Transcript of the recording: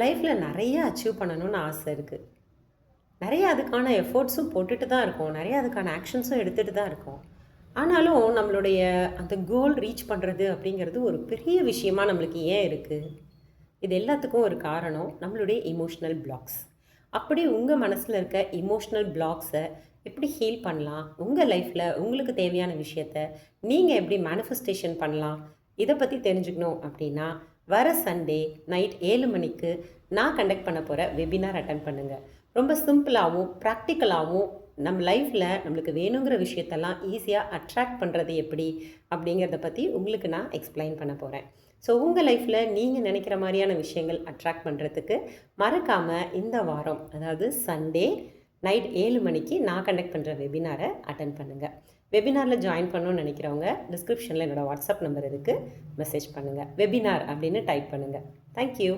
லைஃப்பில் நிறைய அச்சீவ் பண்ணணும்னு ஆசை இருக்குது. நிறைய அதுக்கான எஃபோர்ட்ஸும் போட்டுட்டு தான் இருக்கோம். நிறைய அதுக்கான ஆக்ஷன்ஸும் எடுத்துகிட்டு தான் இருக்கோம். ஆனாலும் நம்மளுடைய அந்த கோல் ரீச் பண்ணுறது அப்படிங்கிறது ஒரு பெரிய விஷயமா நம்மளுக்கு ஏன் இருக்குது? இது எல்லாத்துக்கும் ஒரு காரணம் நம்மளுடைய இமோஷ்னல் பிளாக்ஸ். அப்படி உங்கள் மனசில் இருக்க இமோஷ்னல் பிளாக்ஸை எப்படி ஹீல் பண்ணலாம்? உங்கள் லைஃப்பில் உங்களுக்கு தேவையான விஷயத்த நீங்கள் எப்படி மேனிஃபெஸ்டேஷன் பண்ணலாம்? இதை பற்றி தெரிஞ்சுக்கணும் அப்படின்னா வர சண்டே நைட் 7 மணிக்கு நான் கண்டக்ட் பண்ண போகிற வெபினார் அட்டன் பண்ணுங்கள். ரொம்ப சிம்பிளாகவும் ப்ராக்டிக்கலாகவும் நம்ம லைஃப்பில் நம்மளுக்கு வேணுங்கிற விஷயத்தெல்லாம் ஈஸியாக அட்ராக்ட் பண்ணுறது எப்படி அப்படிங்கிறத பற்றி உங்களுக்கு நான் எக்ஸ்பிளைன் பண்ண போகிறேன். ஸோ உங்கள் லைஃப்பில் நீங்கள் நினைக்கிற மாதிரியான விஷயங்கள் அட்ராக்ட் பண்ணுறதுக்கு மறக்காமல் இந்த வாரம், அதாவது சண்டே நைட் 7 மணிக்கு நான் கண்டக்ட் பண்ணுற வெபினாரை அட்டன் பண்ணுங்கள். வெபினாரில் ஜாயின் பண்ணணும்னு நினைக்கிறவங்க டிஸ்கிரிப்ஷனில் என்னோடய வாட்ஸ்அப் நம்பர் இருக்குது, மெசேஜ் பண்ணுங்கள். வெபினார் அப்படின்னு டைப் பண்ணுங்கள். தேங்க்யூ.